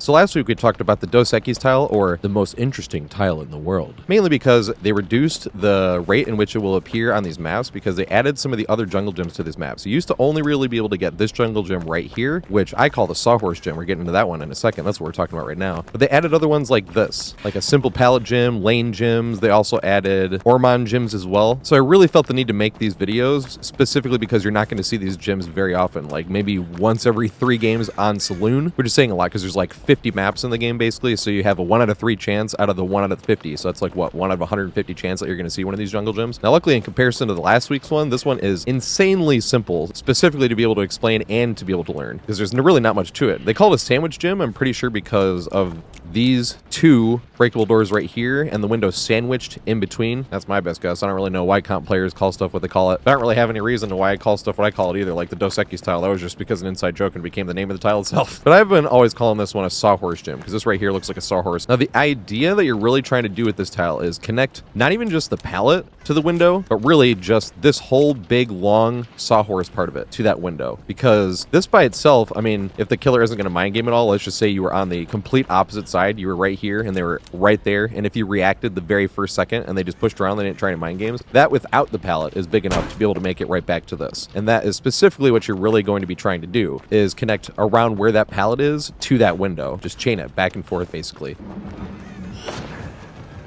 So last week we talked about the Dos Equis tile, or the most interesting tile in the world. Mainly because they reduced the rate in which it will appear on these maps because they added some of the other jungle gyms to these maps. You used to only really be able to get this jungle gym right here, which I call the Sawhorse Gym. We're getting into that one in a second. That's what we're talking about right now. But they added other ones like this, like a simple pallet gym, lane gyms. They also added Ormond gyms as well. So I really felt the need to make these videos specifically because you're not going to see these gyms very often, like maybe once every 3 games on Saloon. We're just saying a lot because there's like 50 maps in the game basically, so you have a 1 out of 3 chance out of the 1 out of 50. So that's like what, 1 out of 150 chance that you're going to see one of these jungle gyms. Now luckily in comparison to the last week's one, this one is insanely simple, specifically to be able to explain and to be able to learn, because there's really not much to it. They call it a sandwich gym, I'm pretty sure, because of these 2 breakable doors right here and the window sandwiched in between. That's my best guess. I don't really know why comp players call stuff what they call it. I don't really have any reason to why I call stuff what I call it either, like the Dos Equis tile. That was just because an inside joke and became the name of the tile itself. But I've been always calling this one a Sawhorse Gym because this right here looks like a sawhorse. Now the idea that you're really trying to do with this tile is connect not even just the pallet to the window, but really just this whole big long sawhorse part of it to that window. Because this by itself, I mean, if the killer isn't going to mind game at all, let's just say you were on the complete opposite side. You were right here and they were right there. And if you reacted the very first second and they just pushed around, they didn't try to mind games, that without the pallet is big enough to be able to make it right back to this. And that is specifically what you're really going to be trying to do, is connect around where that pallet is to that window. Just chain it back and forth basically.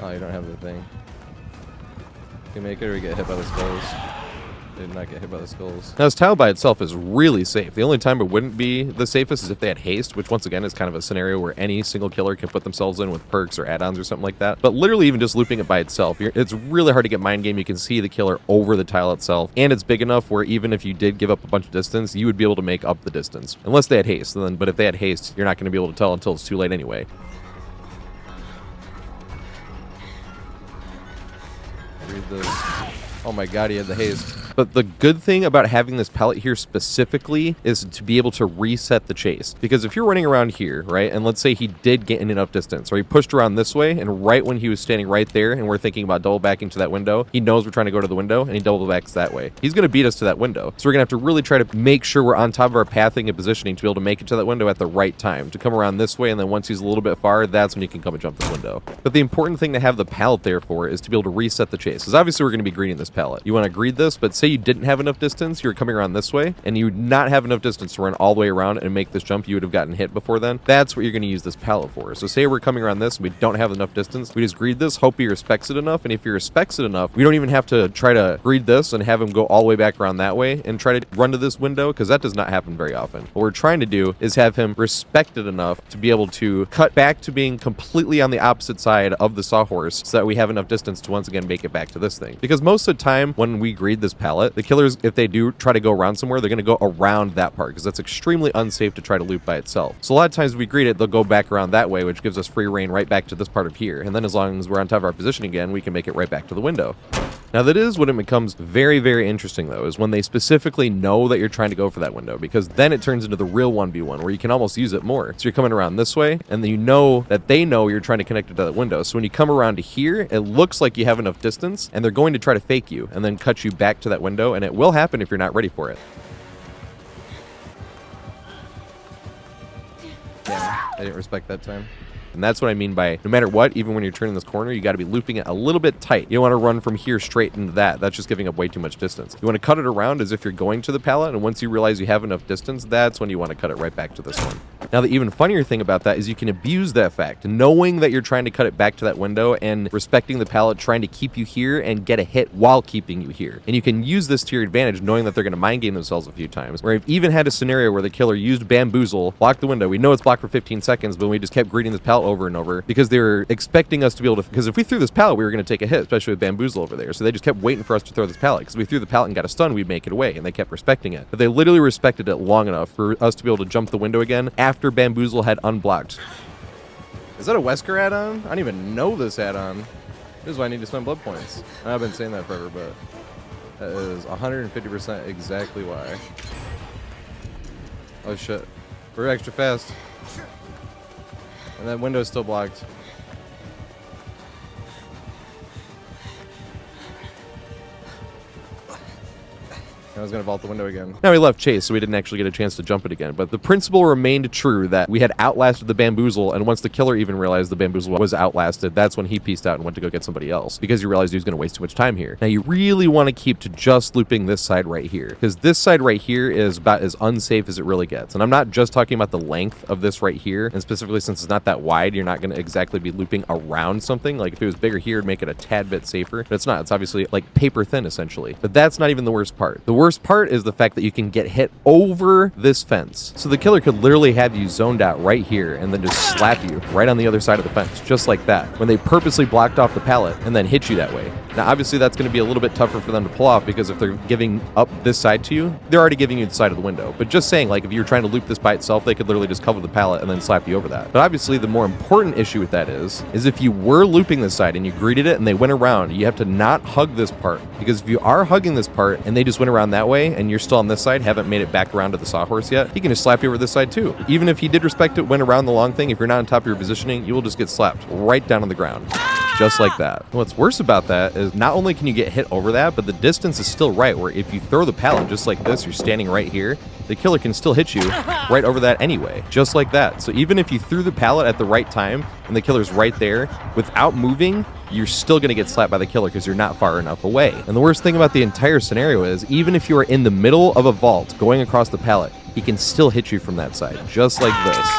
Oh, you don't have the thing. You can make it or you get hit by the skulls. Did not get hit by the skulls. Now this tile by itself is really safe. The only time it wouldn't be the safest is if they had haste, which once again is kind of a scenario where any single killer can put themselves in with perks or add-ons or something like that. But literally even just looping it by itself, it's really hard to get mind game. You can see the killer over the tile itself, and it's big enough where even if you did give up a bunch of distance, you would be able to make up the distance. Unless they had haste, then, but if they had haste, you're not going to be able to tell until it's too late anyway. Read this. Oh my god, he had the haste. But the good thing about having this pallet here specifically is to be able to reset the chase. Because if you're running around here, right, and let's say he did get in enough distance, or he pushed around this way, and right when he was standing right there, and we're thinking about double backing to that window, he knows we're trying to go to the window, and he double backs that way. He's going to beat us to that window. So we're going to have to really try to make sure we're on top of our pathing and positioning to be able to make it to that window at the right time. To come around this way, and then once he's a little bit far, that's when you can come and jump the window. But the important thing to have the pallet there for is to be able to reset the chase. Because obviously we're going to be greeting this pallet. You want to greet this, but say you didn't have enough distance, you're coming around this way, and you would not have enough distance to run all the way around and make this jump, you would have gotten hit before then. That's what you're going to use this pallet for. So say we're coming around this and we don't have enough distance, we just greed this, hope he respects it enough, and if he respects it enough, we don't even have to try to greed this and have him go all the way back around that way and try to run to this window, because that does not happen very often. What we're trying to do is have him respect it enough to be able to cut back to being completely on the opposite side of the sawhorse so that we have enough distance to once again make it back to this thing. Because most of the time when we greed this pallet, the killers, if they do try to go around somewhere, they're going to go around that part because that's extremely unsafe to try to loop by itself. So a lot of times if we greet it, they'll go back around that way, which gives us free reign right back to this part of here. And then as long as we're on top of our position again, we can make it right back to the window. Now that is when it becomes very, very interesting though, is when they specifically know that you're trying to go for that window, because then it turns into the real 1v1 where you can almost use it more. So you're coming around this way and then you know that they know you're trying to connect it to that window. So when you come around to here, it looks like you have enough distance and they're going to try to fake you and then cut you back to that window, and it will happen if you're not ready for it. Yeah, I didn't respect that time. And that's what I mean by no matter what, even when you're turning this corner, you got to be looping it a little bit tight. You don't want to run from here straight into that. That's just giving up way too much distance. You want to cut it around as if you're going to the pallet, and once you realize you have enough distance, that's when you want to cut it right back to this one. Now, the even funnier thing about that is you can abuse that fact, knowing that you're trying to cut it back to that window and respecting the pallet, trying to keep you here and get a hit while keeping you here. And you can use this to your advantage, knowing that they're going to mind game themselves a few times. Where I've even had a scenario where the killer used bamboozle, blocked the window. We know it's blocked for 15 seconds, but we just kept greeting this pallet over and over because they were expecting us to be able to, because if we threw this pallet, we were going to take a hit, especially with bamboozle over there. So they just kept waiting for us to throw this pallet, because if we threw the pallet and got a stun, we'd make it away, and they kept respecting it. But they literally respected it long enough for us to be able to jump the window again after bamboozle had unblocked. Is that a Wesker add-on? I don't even know this add-on. This is why I need to spend blood points. I've been saying that forever, but that is 150% exactly why. Oh shit. We're extra fast. And that window is still blocked. Now was going to vault the window again. Now he left Chase, so we didn't actually get a chance to jump it again. But the principle remained true that we had outlasted the bamboozle, and once the killer even realized the bamboozle was outlasted, that's when he pieced out and went to go get somebody else, because he realized he was going to waste too much time here. Now you really want to keep to just looping this side right here, because this side right here is about as unsafe as it really gets. And I'm not just talking about the length of this right here, and specifically since it's not that wide, you're not going to exactly be looping around something. Like if it was bigger here, it'd make it a tad bit safer, but it's not. It's obviously like paper thin essentially. But that's not even the worst part. The worst part is the fact that you can get hit over this fence. So the killer could literally have you zoned out right here and then just slap you right on the other side of the fence, just like that, when they purposely blocked off the pallet and then hit you that way. Now obviously that's going to be a little bit tougher for them to pull off, because if they're giving up this side to you, they're already giving you the side of the window. But just saying, like if you're trying to loop this by itself, they could literally just cover the pallet and then slap you over that. But obviously the more important issue with that is if you were looping this side and you greeted it and they went around, you have to not hug this part, because if you are hugging this part and they just went around that way and you're still on this side, haven't made it back around to the Sawhorse yet, he can just slap you over this side too. Even if he did respect it, went around the long thing, if you're not on top of your positioning, you will just get slapped right down on the ground. Just like that. What's worse about that is not only can you get hit over that, but the distance is still right, where if you throw the pallet just like this, you're standing right here, the killer can still hit you right over that anyway, just like that. So even if you threw the pallet at the right time and the killer's right there, without moving, you're still going to get slapped by the killer because you're not far enough away. And the worst thing about the entire scenario is, even if you are in the middle of a vault going across the pallet, he can still hit you from that side, just like this.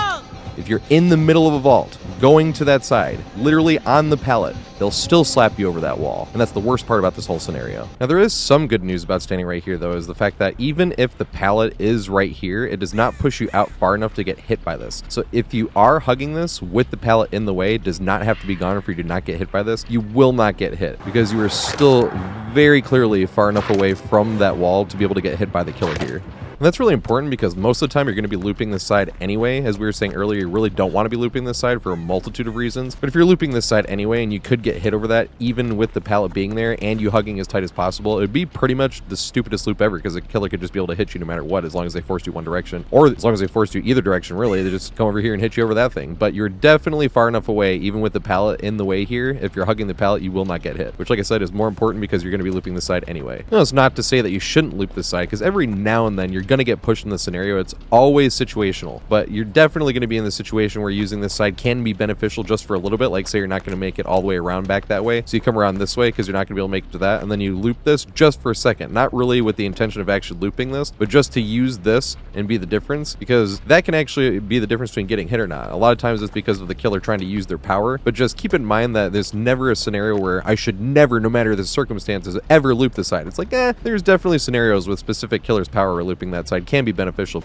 If you're in the middle of a vault, going to that side, literally on the pallet, they'll still slap you over that wall. And that's the worst part about this whole scenario. Now, there is some good news about standing right here, though, is the fact that even if the pallet is right here, it does not push you out far enough to get hit by this. So if you are hugging this with the pallet in the way, it does not have to be gone for you to not get hit by this. You will not get hit, because you are still very clearly far enough away from that wall to be able to get hit by the killer here. And that's really important, because most of the time you're going to be looping this side anyway. As we were saying earlier, you really don't want to be looping this side for a multitude of reasons. But if you're looping this side anyway and you could get hit over that, even with the pallet being there and you hugging as tight as possible, it would be pretty much the stupidest loop ever, because a killer could just be able to hit you no matter what, as long as they forced you one direction, or as long as they forced you either direction, really. They just come over here and hit you over that thing. But you're definitely far enough away, even with the pallet in the way here. If you're hugging the pallet, you will not get hit, which, like I said, is more important because you're going to be looping this side anyway. No, it's not to say that you shouldn't loop this side, because every now and then you're going to get pushed in the scenario. It's always situational, but you're definitely going to be in the situation where using this side can be beneficial just for a little bit. Like say you're not going to make it all the way around back that way, so you come around this way because you're not going to be able to make it to that, and then you loop this just for a second, not really with the intention of actually looping this, but just to use this and be the difference, because that can actually be the difference between getting hit or not. A lot of times it's because of the killer trying to use their power, but just keep in mind that there's never a scenario where I should never, no matter the circumstances, ever loop the side. It's like, there's definitely scenarios with specific killer's power where looping that side can be beneficial.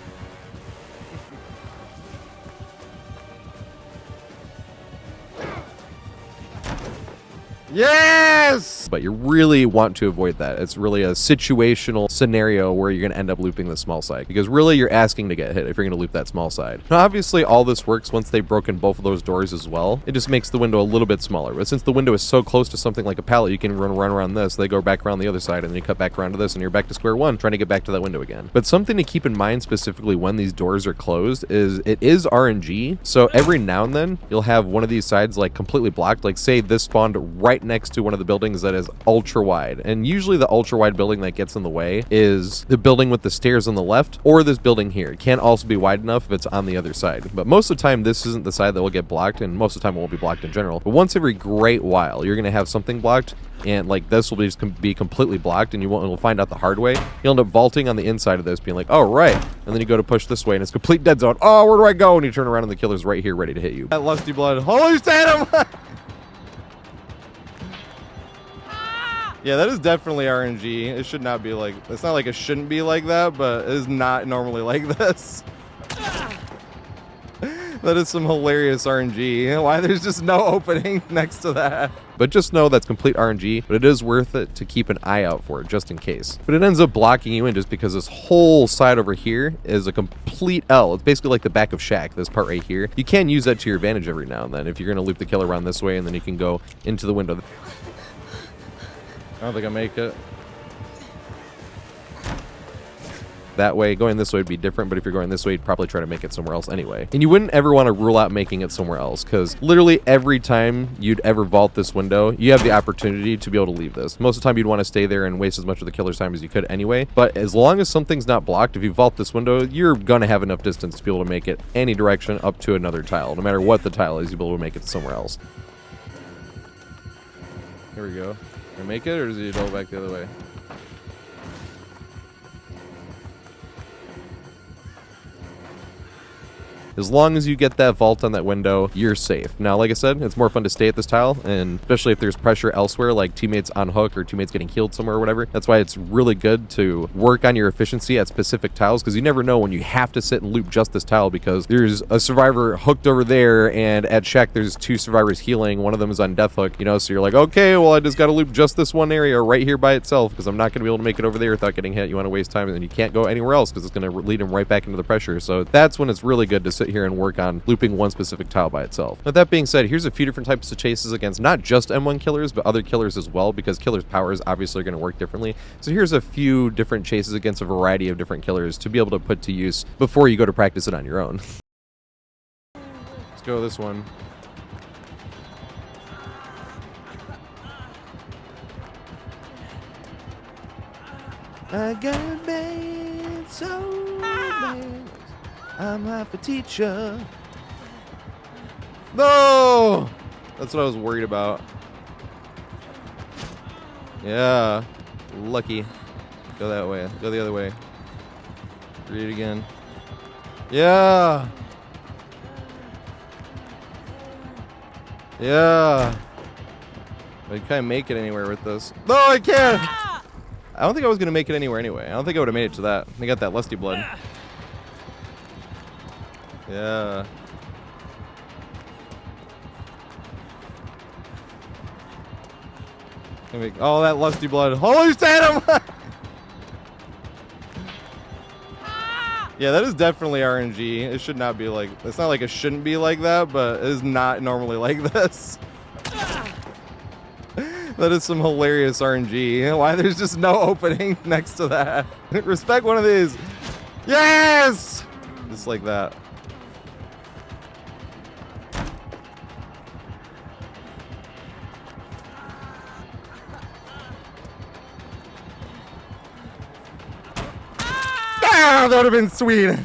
Yes! But you really want to avoid that. It's really a situational scenario where you're going to end up looping the small side, because really you're asking to get hit if you're going to loop that small side. Now obviously all this works once they've broken both of those doors as well. It just makes the window a little bit smaller, but since the window is so close to something like a pallet, you can run around this, they go back around the other side, and then you cut back around to this, and you're back to square one trying to get back to that window again. But something to keep in mind specifically when these doors are closed is it is RNG, so every now and then you'll have one of these sides like completely blocked. Like say this spawned right next to one of the buildings that is ultra wide, and usually the ultra wide building that gets in the way is the building with the stairs on the left, or this building here. It can also be wide enough if it's on the other side, but most of the time this isn't the side that will get blocked, and most of the time it won't be blocked in general. But once every great while you're going to have something blocked, and like this will be completely blocked, and you'll find out the hard way. You'll end up vaulting on the inside of this, being like, oh right, and then you go to push this way and it's complete dead zone. Oh, where do I go? And you turn around and the killer's right here ready to hit you. That lusty blood. Holy Statum! Yeah, that is definitely RNG. It should not be like, it's not like it shouldn't be like that, but it is not normally like this. That is some hilarious RNG. Why there's just no opening next to that. But just know that's complete RNG, but it is worth it to keep an eye out for it just in case. But it ends up blocking you in just because this whole side over here is a complete L. It's basically like the back of Shaq, this part right here. You can use that to your advantage every now and then if you're going to loop the killer around this way, and then you can go into the window. I don't think I make it. that way. Going this way would be different, but if you're going this way, you'd probably try to make it somewhere else anyway. And you wouldn't ever want to rule out making it somewhere else, because literally every time you'd ever vault this window, you have the opportunity to be able to leave this. Most of the time you'd want to stay there and waste as much of the killer's time as you could anyway, but as long as something's not blocked, if you vault this window, you're gonna have enough distance to be able to make it any direction up to another tile. No matter what the tile is, you'll be able to make it somewhere else. Here we go. Can I make it, or does he go back the other way? As long as you get that vault on that window, you're safe. Now, like I said, it's more fun to stay at this tile, and especially if there's pressure elsewhere, like teammates on hook or teammates getting healed somewhere or whatever. That's why it's really good to work on your efficiency at specific tiles, because you never know when you have to sit and loop just this tile, because there's a survivor hooked over there, and at Shack there's 2 survivors healing. One of them is on death hook, you know, so you're like, okay, well, I just got to loop just this one area right here by itself, because I'm not going to be able to make it over there without getting hit. You want to waste time, and then you can't go anywhere else, because it's going to lead them right back into the pressure. So that's when it's really good to sit here and work on looping one specific tile by itself. With that being said, here's a few different types of chases against not just M1 killers, but other killers as well, because killers' powers obviously are going to work differently. So here's a few different chases against a variety of different killers to be able to put to use before you go to practice it on your own. Let's go this one. I got bad, so bad. I'm half a teacher. No! That's what I was worried about. Yeah. Lucky. Go that way. Go the other way. Read it again. Yeah. Yeah. I can't make it anywhere with this. No, I can't! I don't think I was going to make it anywhere anyway. I don't think I would have made it to that. I got that lusty blood. Yeah. Oh, that lusty blood. Holy Satum! Yeah, that is definitely RNG. It should not be like... It's not like it shouldn't be like that, but it is not normally like this. That is some hilarious RNG. Why there's just no opening next to that? Respect one of these. Yes! Just like that. Ah, that would have been sweet.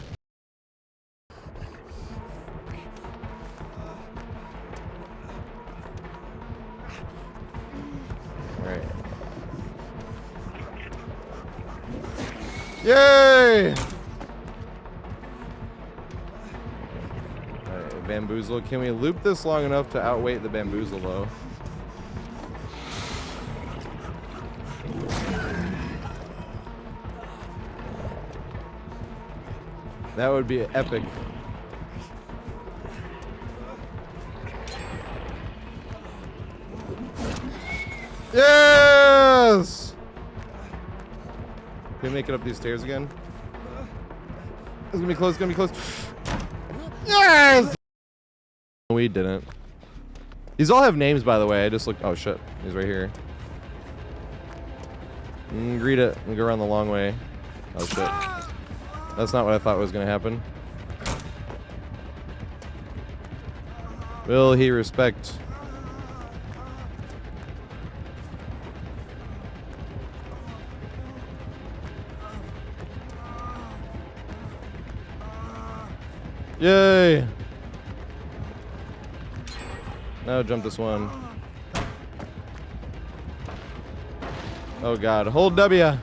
Alright. Yay! Alright, bamboozle. Can we loop this long enough to outweight the bamboozle though? That would be epic. Yes! Can we make it up these stairs again? It's gonna be close, it's gonna be close. Yes! We didn't. These all have names, by the way. I just looked. Oh shit, he's right here. Greet it and go around the long way. Oh shit. That's not what I thought was going to happen. Will he respect? Yay! Now jump this one. Oh god, hold W.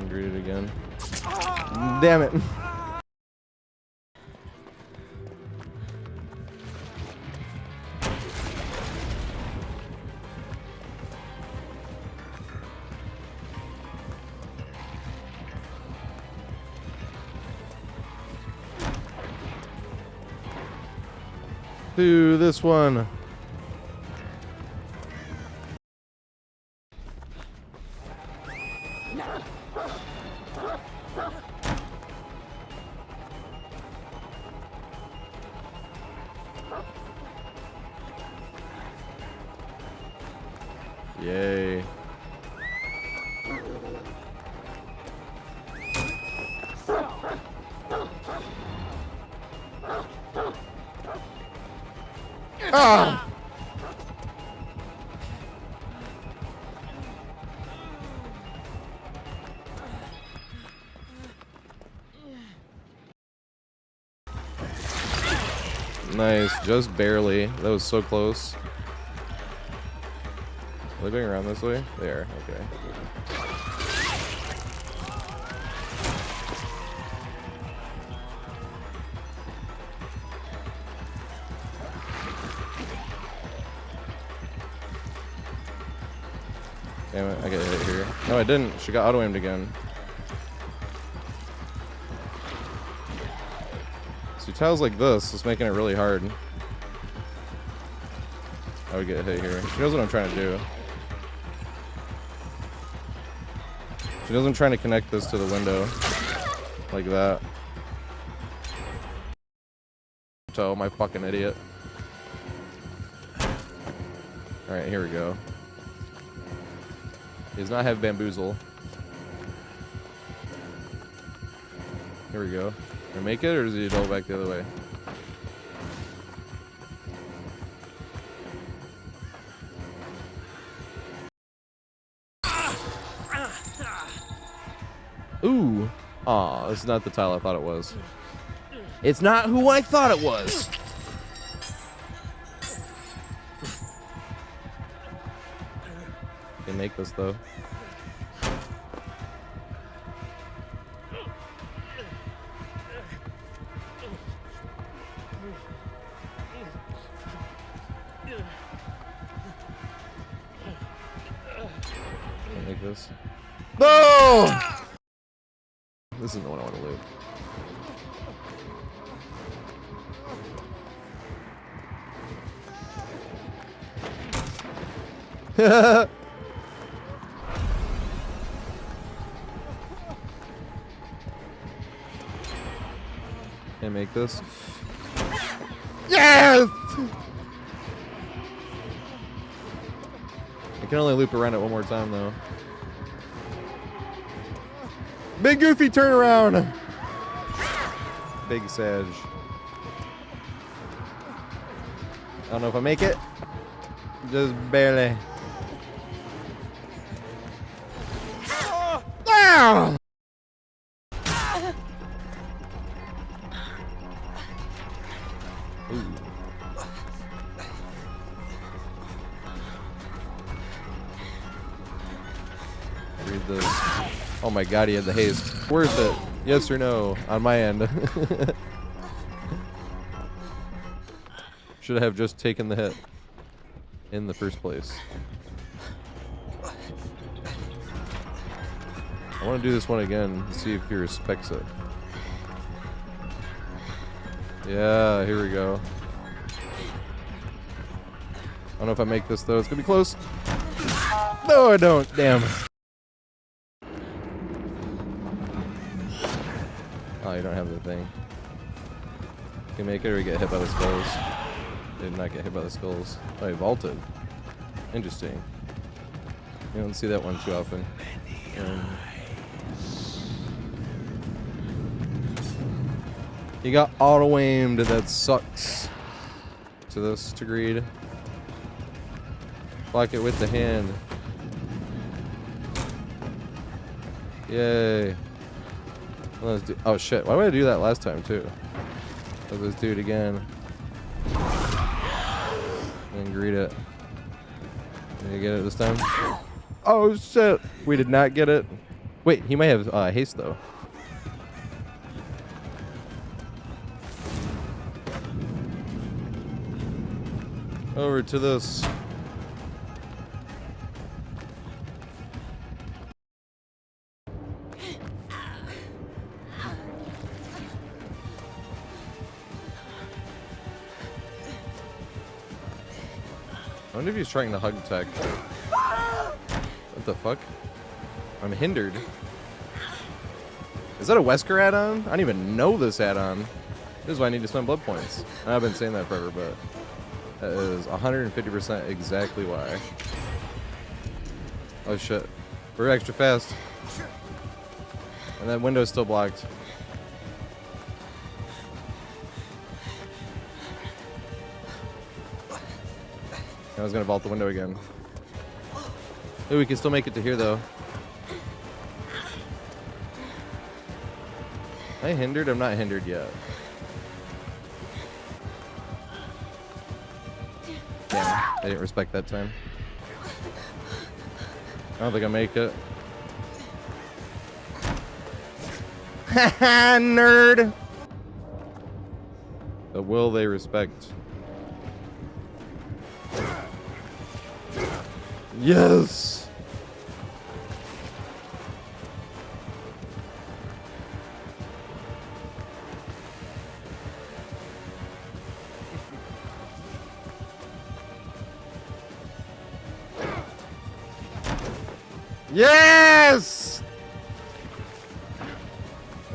Read it again. Damn it. To this one. Yay. Ah! Nice, just barely. That was so close. Are they going around this way? They are, okay. Damn it, I got hit here. No, I didn't. She got auto-aimed again. See, tiles like this is making it really hard. I would get hit here. She knows what I'm trying to do. She knows I'm trying to connect this to the window. Like that. So, my fucking idiot. Alright, here we go. He does not have bamboozle. Here we go. Can I make it, or does he roll back the other way? Ooh. Aw, this is not the tile I thought it was. It's not who I thought it was! Can make this, though. Like this. No! This is the one I want to loot. Can't make this. Yes! I can only loop around it one more time, though. Big goofy turnaround! Big Sag. I don't know if I make it. Just barely. Ah! Ooh. Read this. Oh my god, he had the haste. Worth it. Yes or no on my end. Should have just taken the hit in the first place. I want to do this one again to see if he respects it. Yeah, here we go. I don't know if I make this though. It's gonna be close. No, I don't. Damn. Oh, you don't have the thing. Can you make it or you get hit by the skulls? Did not get hit by the skulls. Oh, he vaulted. Interesting. You don't see that one too often. He got auto-aimed. That sucks. To this degree. Block it with the hand. Yay. Let's do, oh shit, why would I do that last time too? Let's do it again. And greet it. Did you get it this time? Oh shit! We did not get it. Wait, he might have haste though. Over to this. I wonder if he's trying to hug tech. What the fuck? I'm hindered. Is that a Wesker add-on? I don't even know this add-on. This is why I need to spend blood points. I've been saying that forever, but that is 150% exactly why. Oh shit. We're extra fast. And that window's still blocked. I was gonna vault the window again. Ooh, we can still make it to here though. Am I hindered? I'm not hindered yet. Damn, I didn't respect that time. I don't think I make it. Haha, nerd! The will they respect. Yes! Yes!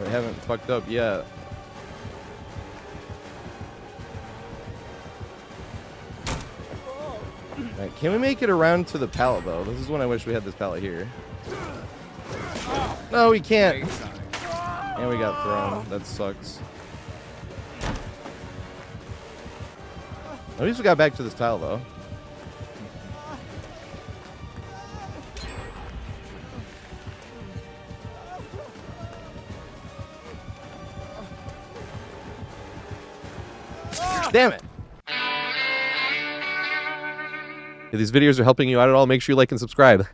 I haven't fucked up yet. Right, can we make it around to the pallet though? This is when I wish we had this pallet here. No, we can't. And we got thrown. That sucks. At least we got back to this tile though. Damn it. If these videos are helping you out at all, make sure you like and subscribe.